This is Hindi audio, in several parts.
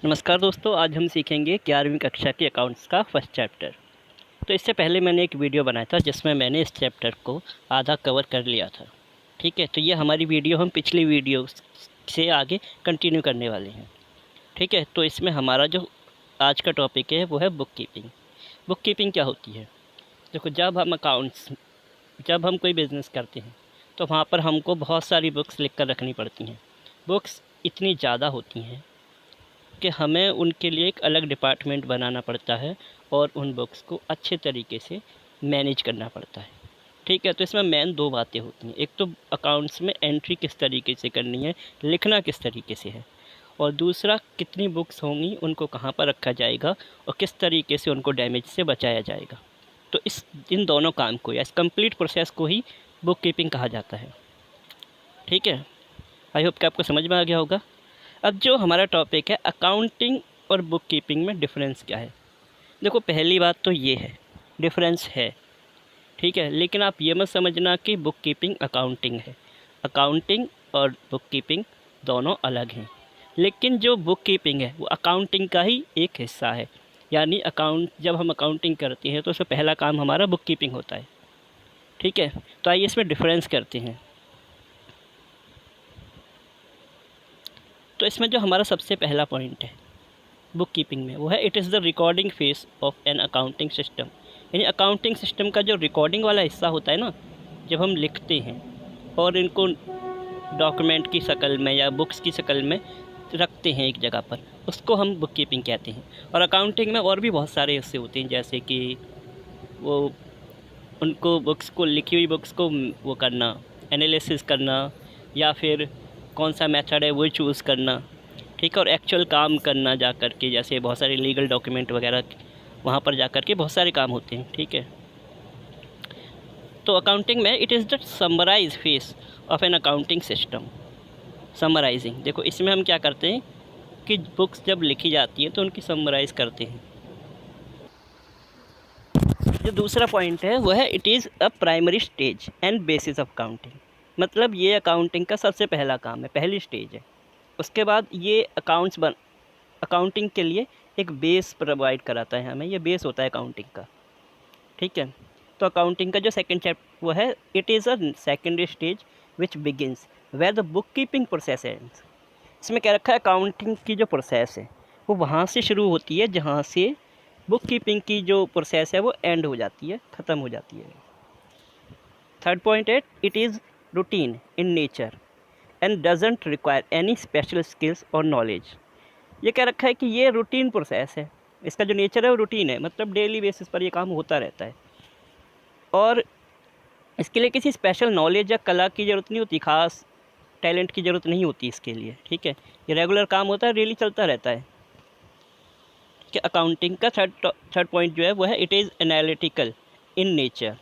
नमस्कार दोस्तों, आज हम सीखेंगे 11वीं कक्षा के अकाउंट्स का फर्स्ट चैप्टर। तो इससे पहले मैंने एक वीडियो बनाया था जिसमें मैंने इस चैप्टर को आधा कवर कर लिया था। ठीक है, तो ये हमारी वीडियो हम पिछली वीडियो से आगे कंटिन्यू करने वाले हैं। ठीक है, तो इसमें हमारा जो आज का टॉपिक है वो है बुक कीपिंग। बुक कीपिंग क्या होती है? देखो, जब हम कोई बिज़नेस करते हैं तो वहाँ पर हमको बहुत सारी बुक्स लिख कर रखनी पड़ती हैं। बुक्स इतनी ज़्यादा होती हैं कि हमें उनके लिए एक अलग डिपार्टमेंट बनाना पड़ता है और उन बुक्स को अच्छे तरीके से मैनेज करना पड़ता है। ठीक है, तो इसमें मेन दो बातें होती हैं। एक तो अकाउंट्स में एंट्री किस तरीके से करनी है, लिखना किस तरीके से है, और दूसरा कितनी बुक्स होंगी, उनको कहाँ पर रखा जाएगा और किस तरीके से उनको डैमेज से बचाया जाएगा। तो इन दोनों काम को या इस कंप्लीट प्रोसेस को ही बुक कीपिंग कहा जाता है। ठीक है, आई होप कि आपको समझ में आ गया होगा। अब जो हमारा टॉपिक है अकाउंटिंग और बुक कीपिंग में डिफ़रेंस क्या है। देखो, पहली बात तो ये है, डिफ़रेंस है। ठीक है, लेकिन आप ये मत समझना कि बुक कीपिंग अकाउंटिंग है। अकाउंटिंग और बुक कीपिंग दोनों अलग हैं, लेकिन जो बुक कीपिंग है वो अकाउंटिंग का ही एक हिस्सा है। यानी जब हम अकाउंटिंग करते हैं तो उसमें पहला काम हमारा बुक कीपिंग होता है। ठीक है, तो आइए इसमें डिफ़रेंस करते हैं। तो इसमें जो हमारा सबसे पहला पॉइंट है बुक कीपिंग में, वो है it is the recording face of an accounting system. यानी अकाउंटिंग सिस्टम का जो रिकॉर्डिंग वाला हिस्सा होता है ना, जब हम लिखते हैं और इनको डॉक्यूमेंट की शक्ल में या बुक्स की शक्ल में रखते हैं एक जगह पर, उसको हम बुक कीपिंग कहते हैं। और अकाउंटिंग में और भी बहुत सारे हिस्से होते हैं, जैसे कि वो उनको बुक्स को, लिखी हुई बुक्स को वो करना, एनालिसिस करना, या फिर कौन सा मेथड है वो चूज़ करना। ठीक है, और एक्चुअल काम करना जा कर के, जैसे बहुत सारे लीगल डॉक्यूमेंट वगैरह वहाँ पर जा कर के बहुत सारे काम होते हैं। ठीक है, तो अकाउंटिंग में it is the summarise phase of an accounting system. Summarising, देखो इसमें हम क्या करते हैं कि बुक्स जब लिखी जाती है तो उनकी समराइज़ करते हैं। जो दूसरा पॉइंट है वो है it is a primary stage and bases of accounting. मतलब ये अकाउंटिंग का सबसे पहला काम है, पहली स्टेज है। उसके बाद ये अकाउंटिंग के लिए एक बेस प्रोवाइड कराता है हमें, ये बेस होता है अकाउंटिंग का। ठीक है, तो अकाउंटिंग का जो सेकंड चैप्टर वो है it is a secondary stage which begins where the book keeping process ends. इसमें क्या रखा है, अकाउंटिंग की जो प्रोसेस है वो वहाँ से शुरू होती है जहाँ से बुक कीपिंग की जो प्रोसेस है वो एंड हो जाती है, ख़त्म हो जाती है। थर्ड पॉइंट है it is routine in nature and doesn't require any special skills और नॉलेज। ये क्या रखा है कि ये रूटीन प्रोसेस है, इसका जो नेचर है वो रूटीन है, मतलब डेली बेसिस पर ये काम होता रहता है और इसके लिए किसी स्पेशल नॉलेज या कला की ज़रूरत नहीं होती, ख़ास टैलेंट की ज़रूरत नहीं होती इसके लिए। ठीक है, ये रेगुलर काम होता है, डेली चलता रहता है। ठीक है, अकाउंटिंग का थर्ड पॉइंट जो है वो है it is analytical in nature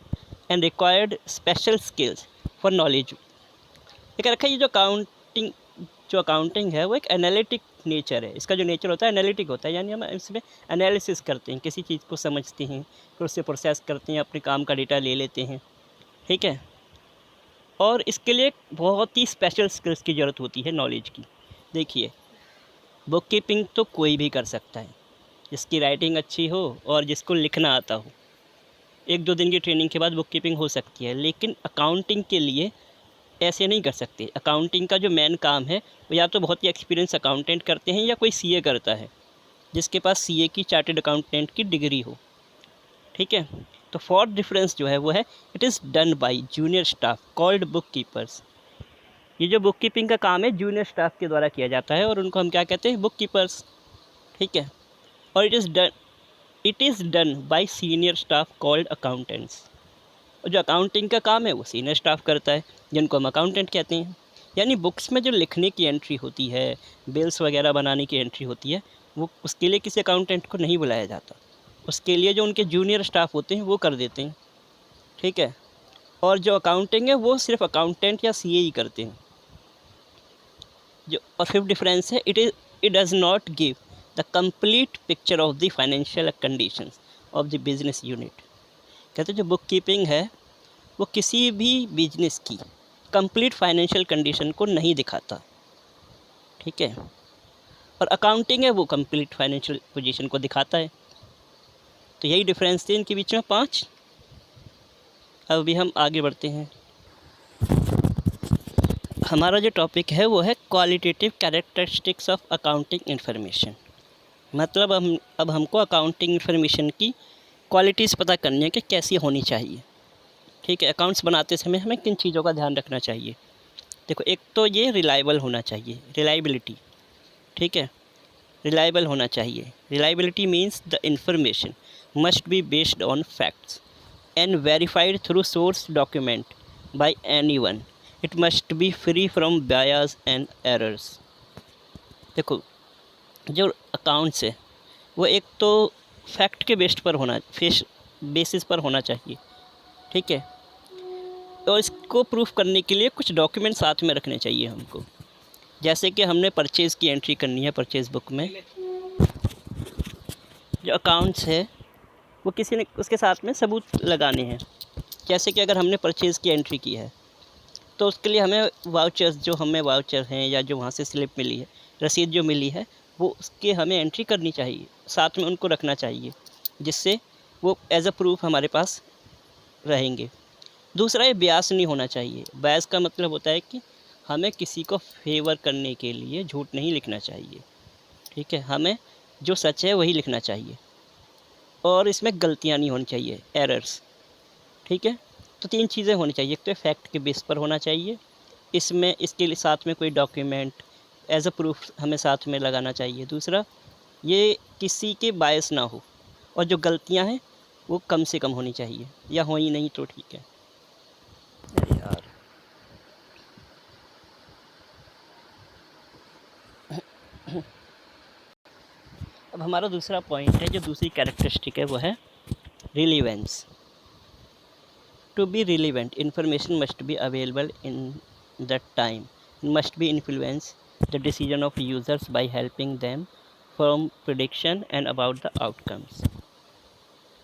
and required special skills for knowledge. ये क्या रखा है, ये जो अकाउंटिंग है वो एक एनालिटिक नेचर है। इसका जो नेचर होता है एनालिटिक होता है, यानी हम इसमें एनालिसिस करते हैं, किसी चीज़ को समझते हैं, फिर उससे प्रोसेस करते हैं, अपने काम का डेटा ले लेते हैं। ठीक है, और इसके लिए बहुत ही स्पेशल स्किल्स की ज़रूरत होती है, नॉलेज की। देखिए, बुक कीपिंग तो कोई भी कर सकता है, जिसकी राइटिंग अच्छी हो और जिसको लिखना आता हो। एक दो दिन की ट्रेनिंग के बाद बुक कीपिंग हो सकती है, लेकिन अकाउंटिंग के लिए ऐसे नहीं कर सकते। अकाउंटिंग का जो मेन काम है वो या तो बहुत ही एक्सपीरियंस अकाउंटेंट करते हैं या कोई सीए करता है, जिसके पास सीए की, चार्टेड अकाउंटेंट की डिग्री हो। ठीक है, तो फोर्थ डिफरेंस जो है वो है it is done by junior staff called book keepers. ये जो बुक कीपिंग का काम है जूनियर स्टाफ के द्वारा किया जाता है और उनको हम क्या कहते हैं, बुक कीपर्स। ठीक है, और it is done by senior staff called accountants. और जो अकाउंटिंग का काम है वो सीनियर स्टाफ करता है, जिनको हम अकाउंटेंट कहते हैं। यानी बुक्स में जो लिखने की एंट्री होती है, बिल्स वगैरह बनाने की एंट्री होती है, वो उसके लिए किसी अकाउंटेंट को नहीं बुलाया जाता, उसके लिए जो उनके जूनियर स्टाफ होते हैं वो कर देते हैं। ठीक है, और जो अकाउंटिंग है वो सिर्फ अकाउंटेंट या सीए ही करते हैं। जो और फिफ्थ डिफरेंस है it does not give the complete picture of the financial conditions of the business unit. कहते हैं जो बुक कीपिंग है वो किसी भी बिजनेस की कंप्लीट फाइनेंशियल कंडीशन को नहीं दिखाता। ठीक है, और अकाउंटिंग है वो कंप्लीट फाइनेंशियल पोजीशन को दिखाता है। तो यही डिफरेंस थे इनके बीच में 5। अब अभी हम आगे बढ़ते हैं। हमारा जो टॉपिक है वो है qualitative characteristics of accounting information. मतलब अब हमको अकाउंटिंग इन्फॉर्मेशन की क्वालिटीज़ पता करनी है कि कैसी होनी चाहिए। ठीक है, अकाउंट्स बनाते समय हमें किन चीज़ों का ध्यान रखना चाहिए। देखो, एक तो ये रिलायबल होना चाहिए, रिलायबिलिटी। ठीक है, रिलायबल होना चाहिए। Reliability means the information must be based on facts and verified through source document bye anyone. It must be free from bias and errors. देखो, जो अकाउंट्स है वो एक तो फैक्ट के बेसिस पर होना चाहिए। ठीक है, और इसको प्रूफ करने के लिए कुछ डॉक्यूमेंट साथ में रखने चाहिए हमको। जैसे कि हमने परचेज़ की एंट्री करनी है परचेज़ बुक में, जो अकाउंट्स है वो किसी ने उसके साथ में सबूत लगाने हैं। जैसे कि अगर हमने परचेज़ की एंट्री की है तो उसके लिए हमें वाउचर्स, जो हमें वाउचर हैं या जो वहाँ से स्लिप मिली है, रसीद जो मिली है, वो उसके हमें एंट्री करनी चाहिए, साथ में उनको रखना चाहिए, जिससे वो एज अ प्रूफ हमारे पास रहेंगे। दूसरा, ये ब्यास नहीं होना चाहिए। ब्यास का मतलब होता है कि हमें किसी को फेवर करने के लिए झूठ नहीं लिखना चाहिए। ठीक है, हमें जो सच है वही लिखना चाहिए, और इसमें गलतियाँ नहीं होनी चाहिए, एरर्स। ठीक है, तो 3 चीज़ें होनी चाहिए। एक तो फैक्ट के बेस पर होना चाहिए, इसमें इसके लिए साथ में कोई डॉक्यूमेंट एज अ प्रूफ हमें साथ में लगाना चाहिए। दूसरा, ये किसी के बायस ना हो, और जो गलतियां हैं वो कम से कम होनी चाहिए, या हो ही नहीं तो ठीक है। अरे यार, अब हमारा दूसरा पॉइंट है, जो दूसरी कैरेक्टरिस्टिक है वो है relevance. To be relevant information must be available in the time, must be influence the decision of users by helping them from prediction and about the outcomes.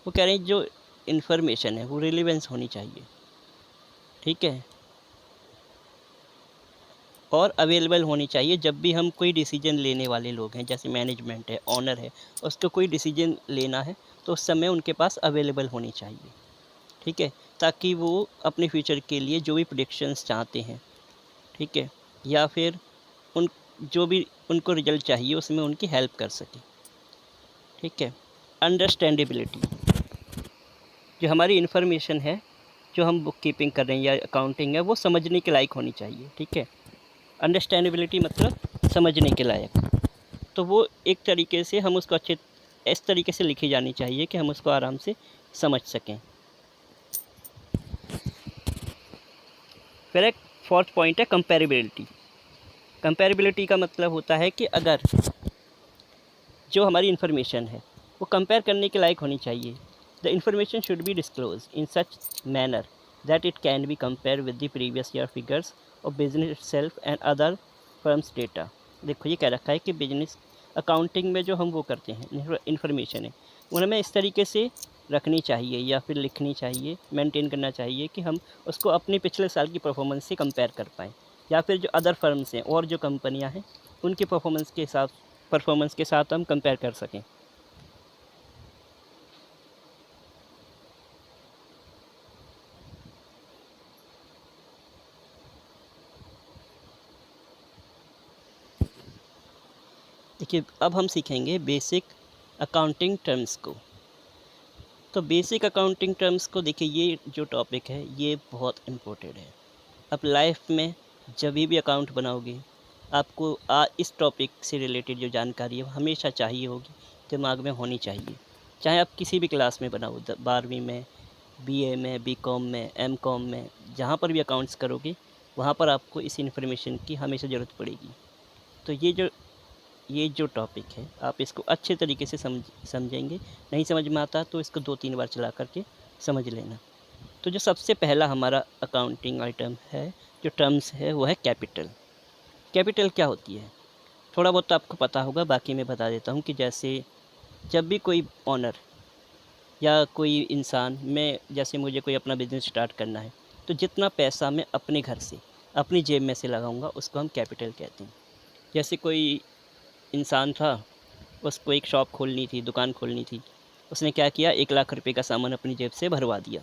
वो कह रहे हैं जो इन्फॉर्मेशन है वो रिलीवेंस होनी चाहिए। ठीक है, और अवेलेबल होनी चाहिए जब भी हम कोई डिसीजन लेने वाले लोग हैं, जैसे मैनेजमेंट है, ऑनर है, उसको कोई डिसीजन लेना है तो उस समय उनके पास अवेलेबल होनी चाहिए। ठीक है, ताकि वो अपने फ्यूचर के लिए जो भी प्रेडिक्शंस चाहते हैं, ठीक है, या फिर उन जो भी उनको रिजल्ट चाहिए उसमें उनकी हेल्प कर सके। ठीक है, अंडरस्टैंडेबिलिटी, जो हमारी इन्फॉर्मेशन है, जो हम बुक कीपिंग कर रहे हैं या अकाउंटिंग है, वो समझने के लायक होनी चाहिए। ठीक है, अंडरस्टैंडेबिलिटी मतलब समझने के लायक। तो वो एक तरीके से हम उसको इस तरीके से लिखी जानी चाहिए कि हम उसको आराम से समझ सकें। फिर एक फोर्थ पॉइंट है कंपैरेबिलिटी। कंपैरेबिलिटी का मतलब होता है कि अगर जो हमारी इन्फॉर्मेशन है वो कंपेयर करने के लायक होनी चाहिए। The information should be disclose in such manner that it can be compare with the previous year figures of business self and other firms data. देखो, ये कह रखा है कि बिजनेस अकाउंटिंग में जो हम वो करते हैं इन्फॉर्मेशन है, उनमें इस तरीके से रखनी चाहिए या फिर लिखनी चाहिए, मेंटेन करना चाहिए कि हम उसको अपने पिछले साल की परफॉर्मेंस से कंपेयर कर पाएँ, या फिर जो अदर फर्म्स हैं और जो कंपनियां हैं उनकी परफॉर्मेंस के साथ हम कंपेयर कर सकें। देखिए, अब हम सीखेंगे बेसिक अकाउंटिंग टर्म्स को। तो बेसिक अकाउंटिंग टर्म्स को देखिए, ये जो टॉपिक है ये बहुत इम्पोर्टेंट है। अब लाइफ में जब भी अकाउंट बनाओगे, आपको इस टॉपिक से रिलेटेड जो जानकारी है वो हमेशा चाहिए होगी, दिमाग में होनी चाहिए। चाहे आप किसी भी क्लास में बनाओ, 12वीं में, बीए में, बीकॉम में, एमकॉम में, जहाँ पर भी अकाउंट्स करोगे वहाँ पर आपको इस इन्फॉर्मेशन की हमेशा ज़रूरत पड़ेगी। तो ये जो टॉपिक है आप इसको अच्छे तरीके से समझेंगे। नहीं समझ में आता तो इसको 2-3 बार चला करके समझ लेना। तो जो सबसे पहला हमारा अकाउंटिंग आइटम है, जो टर्म्स है, वो है कैपिटल। कैपिटल क्या होती है थोड़ा बहुत तो आपको पता होगा, बाकी मैं बता देता हूँ कि जैसे जब भी कोई ऑनर या कोई इंसान, मैं जैसे मुझे कोई अपना बिज़नेस स्टार्ट करना है, तो जितना पैसा मैं अपने घर से अपनी जेब में से लगाऊंगा उसको हम कैपिटल कहते हैं। जैसे कोई इंसान था, उसको एक शॉप खोलनी थी, दुकान खोलनी थी, उसने क्या किया, 1 लाख रुपए का सामान अपनी जेब से भरवा दिया,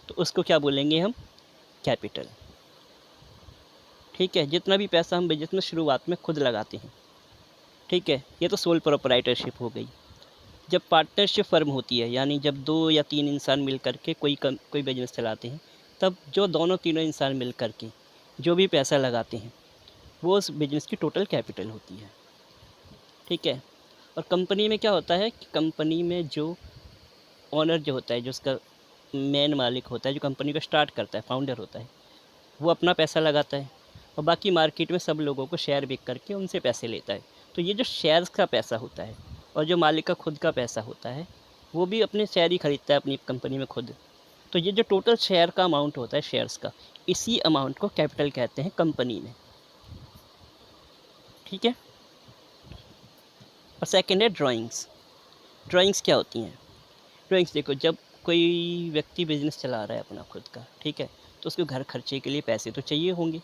तो उसको क्या बोलेंगे हम, कैपिटल। ठीक है, जितना भी पैसा हम बिजनेस में शुरुआत में खुद लगाते हैं, ठीक है, ये तो सोल प्रोप्राइटरशिप हो गई। जब पार्टनरशिप फर्म होती है, यानी जब 2 या 3 इंसान मिल कर के कोई बिजनेस चलाते हैं, तब जो दोनों तीनों इंसान मिल कर के जो भी पैसा लगाते हैं, वो उस बिजनेस की टोटल कैपिटल होती है। ठीक है, और कंपनी में क्या होता है कि कंपनी में जो ओनर जो होता है, जो उसका मेन मालिक होता है, जो कंपनी को स्टार्ट करता है, फाउंडर होता है, वो अपना पैसा लगाता है और बाकी मार्केट में सब लोगों को शेयर बिक करके उनसे पैसे लेता है। तो ये जो शेयर्स का पैसा होता है और जो मालिक का खुद का पैसा होता है, वो भी अपने शेयर ही खरीदता है अपनी कंपनी में खुद। तो ये जो टोटल शेयर का अमाउंट होता है शेयर्स का, इसी अमाउंट को कैपिटल कहते हैं कंपनी में। ठीक है, और सेकेंड है ड्राइंग्स। ड्राइंग्स क्या होती हैं? ड्राइंग्स देखो, जब कोई व्यक्ति बिजनेस चला रहा है अपना खुद का, ठीक है, तो उसको घर खर्चे के लिए पैसे तो चाहिए होंगे।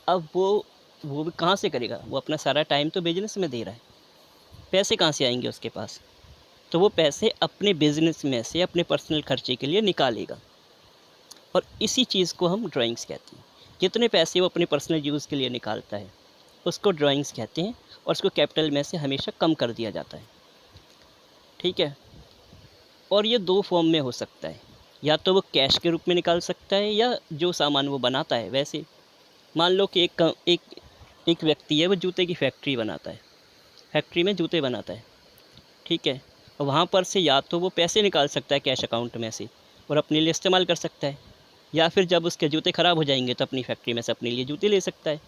अब वो भी कहाँ से करेगा, वो अपना सारा टाइम तो बिजनेस में दे रहा है, पैसे कहाँ से आएंगे उसके पास? तो वो पैसे अपने बिजनेस में से अपने पर्सनल खर्चे के लिए निकालेगा, और इसी चीज़ को हम ड्राइंग्स कहते हैं। जितने पैसे वो अपने पर्सनल यूज़ के लिए निकालता है, उसको ड्राइंग्स कहते हैं, और उसको कैपिटल में से हमेशा कम कर दिया जाता है। ठीक है, और ये 2 फॉर्म में हो सकता है, या तो वो कैश के रूप में निकाल सकता है, या जो सामान वो बनाता है वैसे। मान लो कि एक व्यक्ति है, वो जूते की फैक्ट्री बनाता है, फैक्ट्री में जूते बनाता है, ठीक है, और वहाँ पर से या तो वो पैसे निकाल सकता है कैश अकाउंट में से और अपने लिए इस्तेमाल कर सकता है, या फिर जब उसके जूते ख़राब हो जाएंगे तो अपनी फैक्ट्री में से अपने लिए जूते ले सकता है।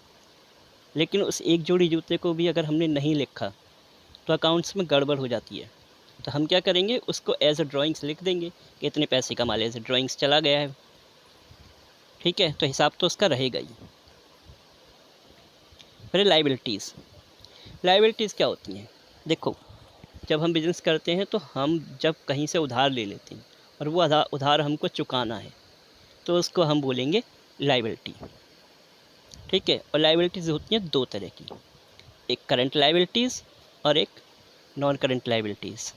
लेकिन उस एक जोड़ी जूते को भी अगर हमने नहीं लिखा तो अकाउंट्स में गड़बड़ हो जाती है। तो हम क्या करेंगे, उसको एज अ ड्राइंग्स लिख देंगे कि इतने पैसे का माल एज अ ड्राइंग्स चला गया है। ठीक है, तो हिसाब तो उसका रहेगा ही। फिर लाइबिलिटीज़। लाइबिलिटीज़ क्या होती हैं? देखो, जब हम बिज़नेस करते हैं तो हम जब कहीं से उधार ले लेते हैं और वो उधार हमको चुकाना है, तो उसको हम बोलेंगे लाइबिलिटी। ठीक है, और लाइबिलिटीज़ होती हैं 2 तरह की, एक करंट लाइबिलिटीज़ और एक नॉन करंट लाइबिलिटीज़।